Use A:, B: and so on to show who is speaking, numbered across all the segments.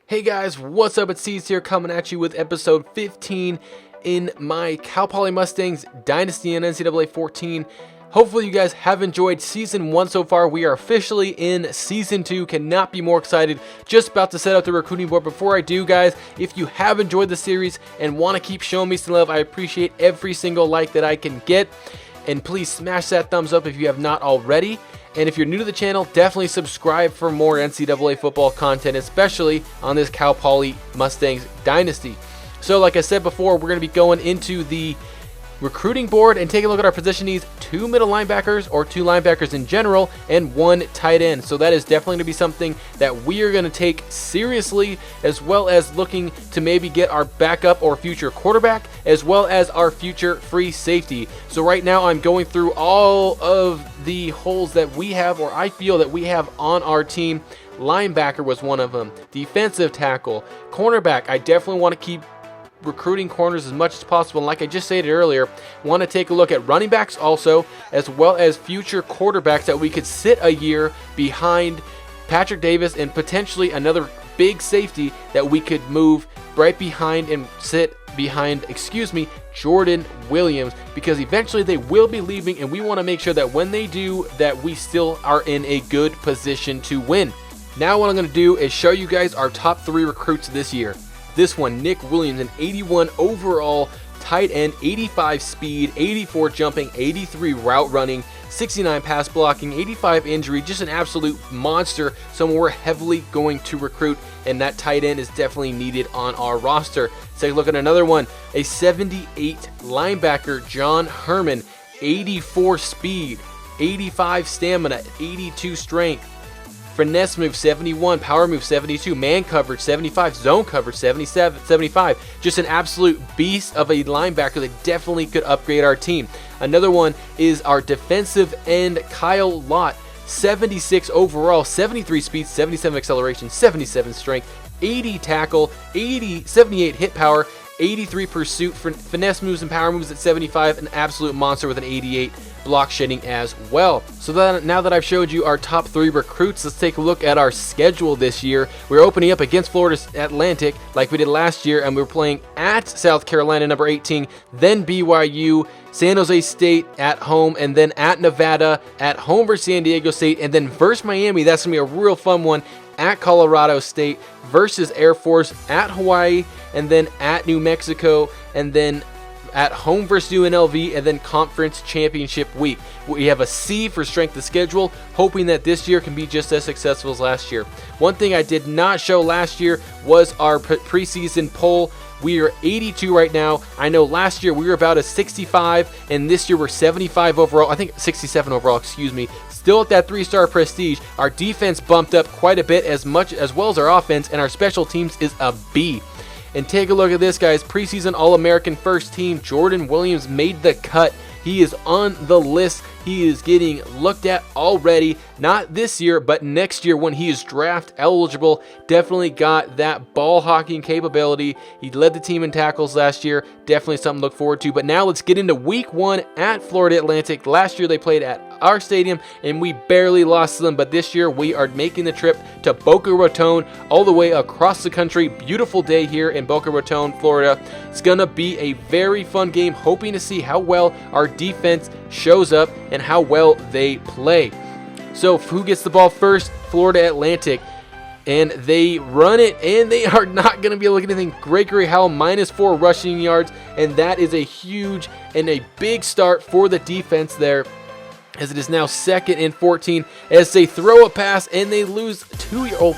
A: Hey guys, what's up? It's Seeds here coming at you with episode 15 in my Cal Poly Mustangs Dynasty in NCAA 14. Hopefully you guys have enjoyed Season 1 so far. We are officially in Season 2. Cannot be more excited. Just about to set up the recruiting board. Before I do, guys, if you have enjoyed the series and want to keep showing me some love, I appreciate every single like that I can get. And please smash that thumbs up if you have not already. And if you're new to the channel, definitely subscribe for more NCAA football content, especially on this Cal Poly Mustangs Dynasty. So like I said before, we're going to be going into the recruiting board and take a look at our position needs: 2 middle linebackers, or 2 linebackers in general, and 1 tight end. So that is definitely going to be something that we are going to take seriously, as well as looking to maybe get our backup or future quarterback, as well as our future free safety. So right now I'm going through all of the holes that we have, or I feel that we have on our team. Linebacker was one of them. Defensive tackle, cornerback. I definitely want to keep recruiting corners as much as possible, and like I just stated earlier, want to take a look at running backs also, as well as future quarterbacks that we could sit a year behind Patrick Davis, and potentially another big safety that we could move right behind and sit behind, Jordan Williams, because eventually they will be leaving, and we want to make sure that when they do, that we still are in a good position to win. Now what I'm going to do is show you guys our top 3 recruits this year. This one, Nick Williams, an 81 overall tight end, 85 speed, 84 jumping, 83 route running, 69 pass blocking, 85 injury, just an absolute monster, someone we're heavily going to recruit, and that tight end is definitely needed on our roster. Let's take a look at another one, a 78 linebacker, John Herman, 84 speed, 85 stamina, 82 strength. Finesse move 71, power move 72, man coverage 75, zone coverage 75. Just an absolute beast of a linebacker that definitely could upgrade our team. Another one is our defensive end, Kyle Lott, 76 overall, 73 speed, 77 acceleration, 77 strength, 80 tackle, 78 hit power, 83 pursuit, finesse moves and power moves at 75, an absolute monster with an 88 block shedding as well. So now that I've showed you our top 3 recruits, let's take a look at our schedule this year. We're opening up against Florida Atlantic like we did last year, and we're playing at South Carolina, number 18, then BYU, San Jose State at home, and then at Nevada, at home versus San Diego State, and then versus Miami. That's going to be a real fun one. At Colorado State versus Air Force, at Hawaii, and then at New Mexico, and then at home versus UNLV, and then conference championship week. We have a C for strength of schedule, hoping that this year can be just as successful as last year. One thing I did not show last year was our preseason poll. We are 82 right now. I know last year we were about a 65, and this year we're 75 overall. I think 67 overall, Still at that 3-star prestige. Our defense bumped up quite a bit, as well as our offense, and our special teams is a B. And take a look at this, guys. Preseason All-American first team, Jordan Williams made the cut. He is on the list. He is getting looked at already, not this year, but next year when he is draft eligible. Definitely got that ball hawking capability. He led the team in tackles last year. Definitely something to look forward to. But now let's get into week 1 at Florida Atlantic. Last year they played at our stadium and we barely lost to them, but this year we are making the trip to Boca Raton, all the way across the country. Beautiful day here in Boca Raton, Florida. It's gonna be a very fun game, hoping to see how well our defense shows up and how well they play. So who gets the ball first? Florida Atlantic. And they run it, and they are not going to be able to get anything. Gregory Howell, -4 rushing yards, and that is a huge and a big start for the defense there, as it is now 2nd and 14 as they throw a pass and they lose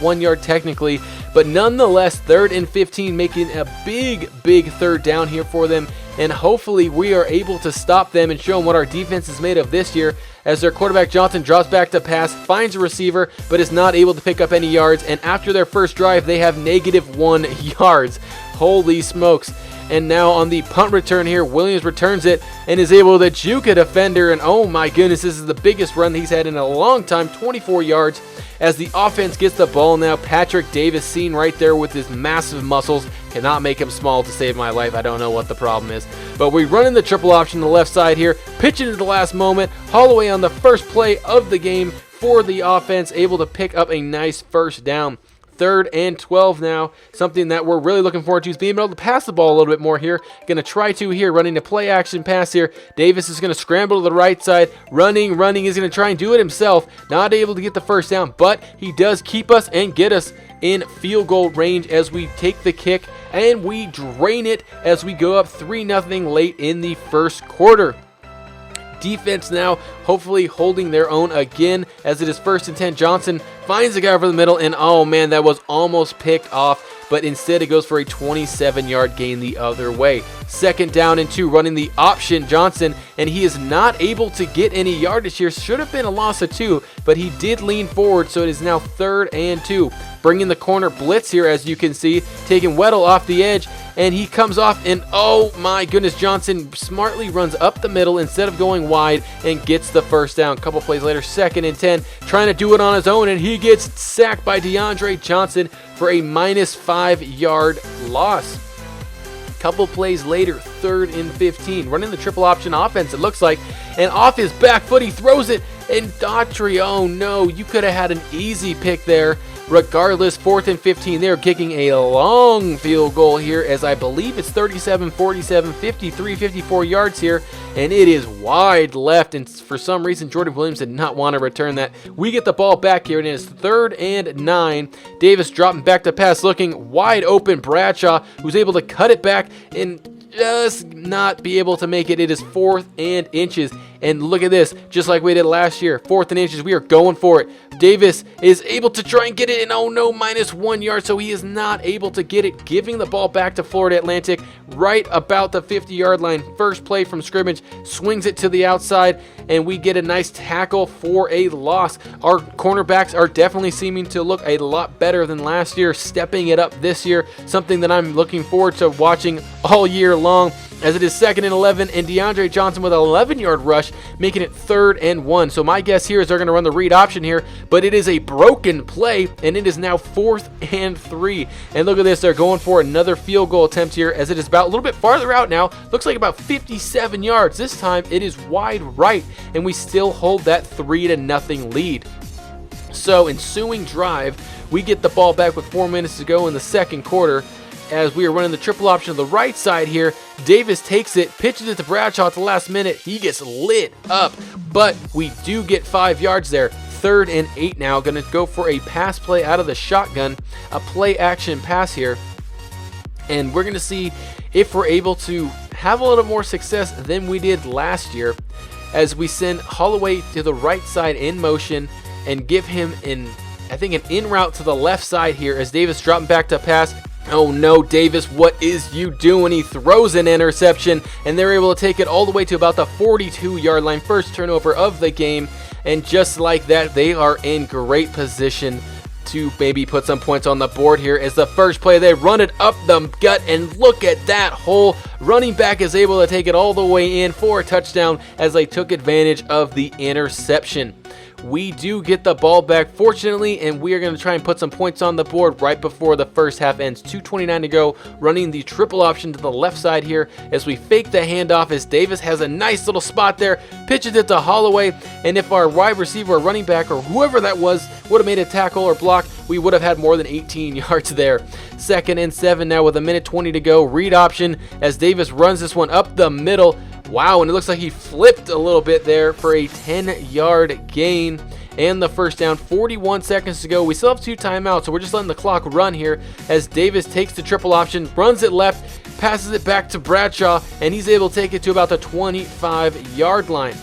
A: 1 yard technically, but nonetheless 3rd and 15, making a big 3rd down here for them, and hopefully we are able to stop them and show them what our defense is made of this year, as their quarterback Johnson drops back to pass, finds a receiver, but is not able to pick up any yards, and after their first drive they have -1 yards. Holy smokes. And now on the punt return here, Williams returns it and is able to juke a defender. And oh my goodness, this is the biggest run he's had in a long time, 24 yards. As the offense gets the ball now, Patrick Davis seen right there with his massive muscles. Cannot make him small to save my life. I don't know what the problem is. But we run in the triple option on the left side here. Pitch it at the last moment. Holloway on the first play of the game for the offense, able to pick up a nice first down. 3rd and 12 now. Something that we're really looking forward to is being able to pass the ball a little bit more here. Going to try to here, running a play action pass here. Davis is going to scramble to the right side. Running, is going to try and do it himself. Not able to get the first down, but he does keep us and get us in field goal range as we take the kick and we drain it as we go up 3-0 late in the first quarter. Defense now hopefully holding their own again as it is 1st and 10. Johnson finds the guy over the middle, and oh man, that was almost picked off, but instead it goes for a 27-yard gain the other way. 2nd down and 2, running the option Johnson, and he is not able to get any yardage here. Should have been a loss of 2, but he did lean forward, so it is now 3rd and 2. Bringing the corner blitz here, as you can see, taking Weddle off the edge, and he comes off, and oh my goodness, Johnson smartly runs up the middle instead of going wide and gets the first down. Couple plays later, 2nd and 10, trying to do it on his own, and he gets sacked by DeAndre Johnson for a -5-yard loss. Couple plays later, 3rd and 15, running the triple option offense, it looks like, and off his back foot, he throws it, and Daughtry, oh no, you could have had an easy pick there. Regardless, 4th and 15, they're kicking a long field goal here, as I believe it's 37, 47, 53, 54 yards here, and it is wide left, and for some reason, Jordan Williams did not want to return that. We get the ball back here, and it is 3rd and 9. Davis dropping back to pass, looking wide open. Bradshaw, who's able to cut it back and just not be able to make it. It is 4th and inches. And look at this, just like we did last year, 4th and inches, we are going for it. Davis is able to try and get it, and oh no, -1 yard, so he is not able to get it, giving the ball back to Florida Atlantic right about the 50-yard line. First play from scrimmage, swings it to the outside, and we get a nice tackle for a loss. Our cornerbacks are definitely seeming to look a lot better than last year, stepping it up this year, something that I'm looking forward to watching all year long, as it is 2nd and 11, and DeAndre Johnson with an 11-yard rush, making it 3rd and 1. So my guess here is they're going to run the read option here, but it is a broken play, and it is now 4th and 3. And look at this, they're going for another field goal attempt here, as it is about a little bit farther out now. Looks like about 57 yards. This time it is wide right, and we still hold that 3-0 lead. So ensuing drive, we get the ball back with 4 minutes to go in the second quarter, as we are running the triple option to the right side here. Davis takes it, pitches it to Bradshaw at the last minute. He gets lit up, but we do get 5 yards there. 3rd and 8 now. Going to go for a pass play out of the shotgun, a play action pass here. And we're going to see if we're able to have a little more success than we did last year, as we send Holloway to the right side in motion and give him an in route to the left side here, as Davis dropping back to pass. Oh no, Davis, what is you doing? He throws an interception, and they're able to take it all the way to about the 42-yard line. First turnover of the game, and just like that, they are in great position to maybe put some points on the board here. As the first play, they run it up the gut, and look at that hole. Running back is able to take it all the way in for a touchdown, as they took advantage of the interception. We do get the ball back, fortunately, and we are going to try and put some points on the board right before the first half ends. 2:29 to go, running the triple option to the left side here as we fake the handoff, as Davis has a nice little spot there, pitches it to Holloway, and if our wide receiver or running back or whoever that was would have made a tackle or block, we would have had more than 18 yards there. 2nd and 7 now with 1:20 to go. Read option as Davis runs this one up the middle. Wow, and it looks like he flipped a little bit there for a 10-yard gain and the first down. 41 seconds to go. We still have 2 timeouts, so we're just letting the clock run here as Davis takes the triple option, runs it left, passes it back to Bradshaw, and he's able to take it to about the 25-yard line.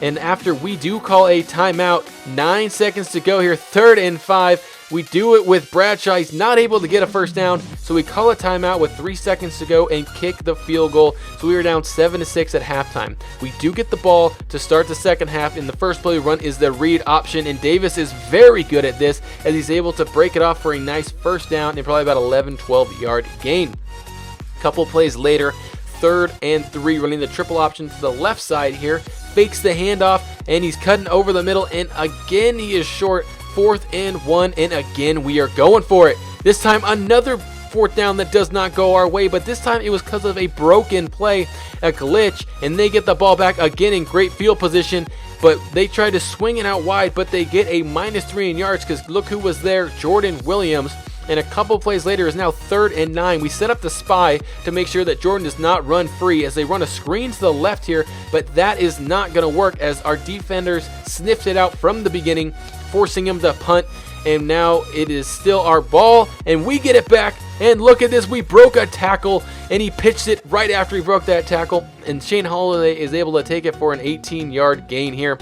A: And after we do call a timeout, 9 seconds to go here, 3rd and 5. We do it with Bradshaw. He's not able to get a first down, so we call a timeout with 3 seconds to go and kick the field goal. So we are down 7-6 at halftime. We do get the ball to start the second half. In the first play we run is the read option, and Davis is very good at this as he's able to break it off for a nice first down and probably about 11-12 yard gain. Couple plays later, 3rd and 3, running the triple option to the left side here, fakes the handoff, and he's cutting over the middle, and again he is short. 4th and 1, and again we are going for it. This time another 4th down that does not go our way, but this time it was because of a broken play, a glitch, and they get the ball back again in great field position. but they tried to swing it out wide, but they get a -3 in yards because look who was there, Jordan Williams. And a couple plays later is now 3rd and 9. We set up the spy to make sure that Jordan does not run free as they run a screen to the left here, but that is not going to work as our defenders sniffed it out from the beginning, forcing him to punt. And now it is still our ball, and we get it back. And look at this, we broke a tackle, and he pitched it right after he broke that tackle. And Shane Holiday is able to take it for an 18-yard gain here.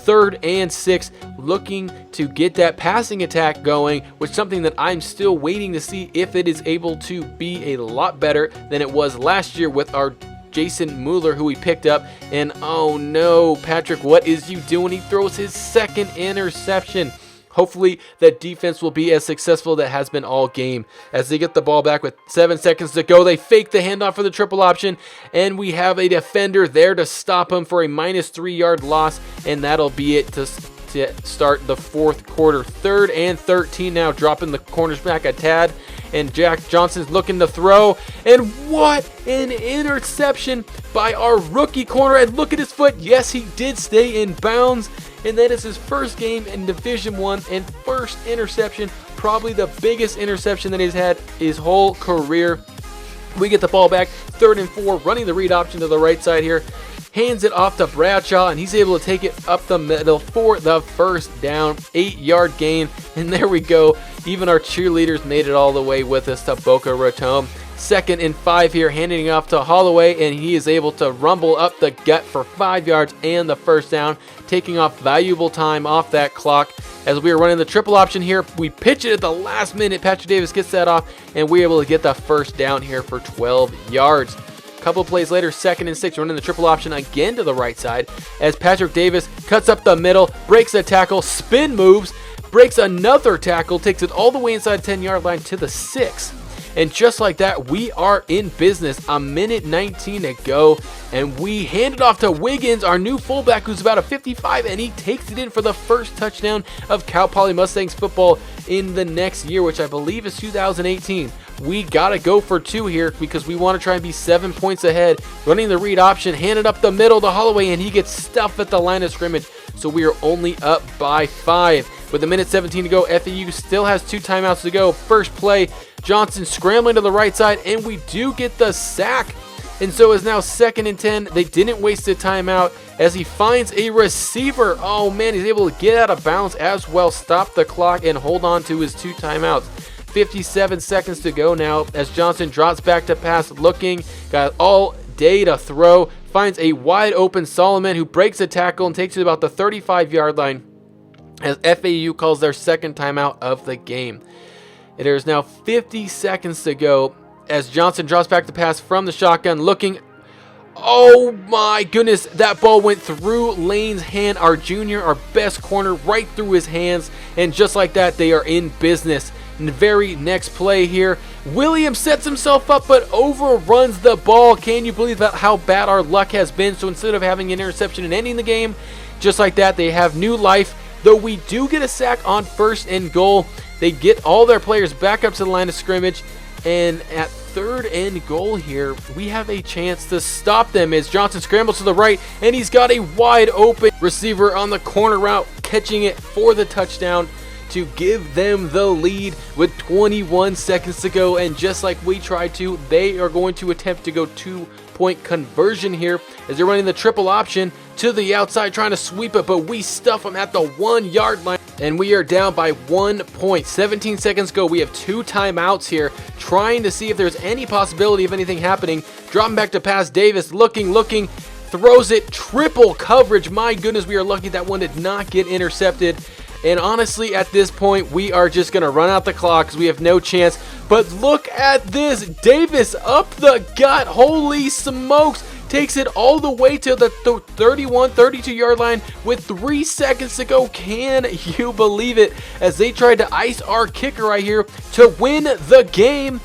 A: 3rd and 6, looking to get that passing attack going, which is something that I'm still waiting to see if it is able to be a lot better than it was last year with our Jason Mueller, who we picked up. And oh no, Patrick, what is you doing? He throws his 2nd interception. Hopefully that defense will be as successful that has been all game. As they get the ball back with 7 seconds to go, they fake the handoff for the triple option, and we have a defender there to stop him for a -3-yard loss, and that'll be it to start the 4th quarter. 3rd and 13 now, dropping the corners back a tad, and Jack Johnson's looking to throw, and what an interception by our rookie corner. And look at his foot. Yes, he did stay in bounds, and that is his first game in Division I and first interception, probably the biggest interception that he's had his whole career. We get the ball back, 3rd and 4, running the read option to the right side here. Hands it off to Bradshaw, and he's able to take it up the middle for the 1st down, 8-yard gain. And there we go. Even our cheerleaders made it all the way with us to Boca Raton. 2nd and 5 here, handing it off to Holloway, and he is able to rumble up the gut for 5 yards and the 1st down, taking off valuable time off that clock. As we are running the triple option here, we pitch it at the last minute. Patrick Davis gets that off, and we're able to get the 1st down here for 12 yards. Couple plays later, 2nd and 6, running the triple option again to the right side as Patrick Davis cuts up the middle, breaks a tackle, spin moves, breaks another tackle, takes it all the way inside 10-yard line to the 6. And just like that, we are in business. A minute 19 to go, and we hand it off to Wiggins, our new fullback, who's about a 55, and he takes it in for the 1st touchdown of Cal Poly Mustangs football in the next year, which I believe is 2018. We gotta go for 2 here because we want to try and be 7 points ahead. Running the read option, handed up the middle to Holloway, and he gets stuffed at the line of scrimmage. So we are only up by 5. With a minute 17 to go, FAU still has 2 timeouts to go. First play, Johnson scrambling to the right side, and we do get the sack. And so it's now 2nd and 10. They didn't waste a timeout as he finds a receiver. Oh man, he's able to get out of bounds as well, stop the clock, and hold on to his 2 timeouts. 57 seconds to go now as Johnson drops back to pass, looking, got all day to throw, finds a wide open Solomon, who breaks a tackle and takes it about the 35-yard line as FAU calls their 2nd timeout of the game. There is now 50 seconds to go as Johnson drops back to pass from the shotgun, looking. Oh my goodness, that ball went through Lane's hand, our junior, our best corner, right through his hands, and just like that, they are in business. In the very next play here, Williams sets himself up but overruns the ball. Can you believe that, how bad our luck has been? So instead of having an interception and ending the game, just like that, they have new life. Though we do get a sack on 1st and goal, they get all their players back up to the line of scrimmage, and at 3rd and goal here, we have a chance to stop them as Johnson scrambles to the right, and he's got a wide open receiver on the corner route, catching it for the touchdown to give them the lead with 21 seconds to go. And just like we tried to, they are going to attempt to go 2-point conversion here as they're running the triple option to the outside, trying to sweep it, but we stuff them at the 1-yard line, and we are down by 1 point. 17 seconds go. We have 2 timeouts here, trying to see if there's any possibility of anything happening. Dropping back to pass, Davis looking, throws it, triple coverage. My goodness, we are lucky that one did not get intercepted. And honestly, at this point, we are just going to run out the clock because we have no chance. But look at this. Davis up the gut. Holy smokes. Takes it all the way to the 31, 32-yard line with 3 seconds to go. Can you believe it? As they tried to ice our kicker right here to win the game.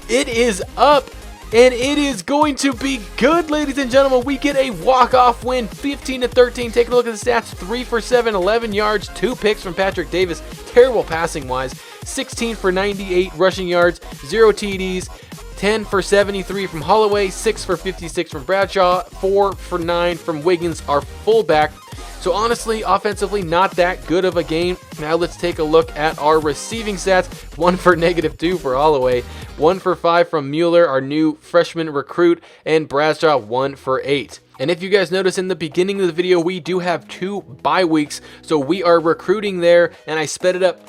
A: It is up. And it is going to be good, ladies and gentlemen. We get a walk-off win, 15-13. Take a look at the stats. 3 for 7, 11 yards, 2 picks from Patrick Davis. Terrible passing-wise. 16 for 98 rushing yards, 0 TDs. 10 for 73 from Holloway, 6 for 56 from Bradshaw, 4 for 9 from Wiggins, our fullback. So honestly, offensively, not that good of a game. Now let's take a look at our receiving stats. 1 for -2 for Holloway, 1 for 5 from Mueller, our new freshman recruit, and Bradshaw 1 for 8. And if you guys notice in the beginning of the video, we do have 2 bye weeks, so we are recruiting there, and I sped it up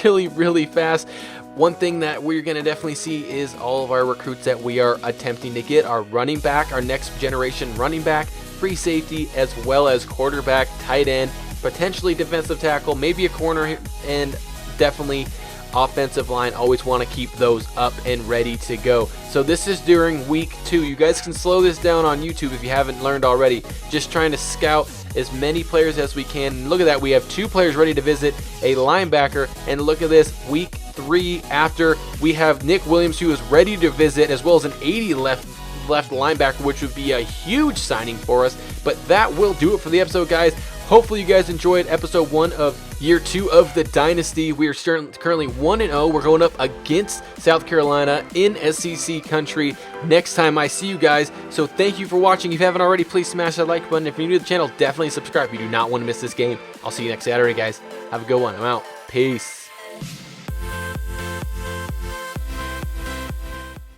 A: really fast. One thing that we're going to definitely see is all of our recruits that we are attempting to get, our running back, our next generation running back, free safety, as well as quarterback, tight end, potentially defensive tackle, maybe a corner, and definitely offensive line. Always want to keep those up and ready to go. So this is during week 2. You guys can slow this down on YouTube if you haven't learned already. Just trying to scout as many players as we can. And look at that, we have 2 players ready to visit, a linebacker, and look at this, week 3 after, we have Nick Williams, who is ready to visit, as well as an 80 left linebacker, which would be a huge signing for us. But that will do it for the episode, guys. Hopefully you guys enjoyed episode 1 of year 2 of the Dynasty. We are currently 1-0. We're going up against South Carolina in SEC country next time I see you guys. So thank you for watching. If you haven't already, please smash that like button. If you're new to the channel, definitely subscribe. You do not want to miss this game. I'll see you next Saturday, guys. Have a good one. I'm out. Peace.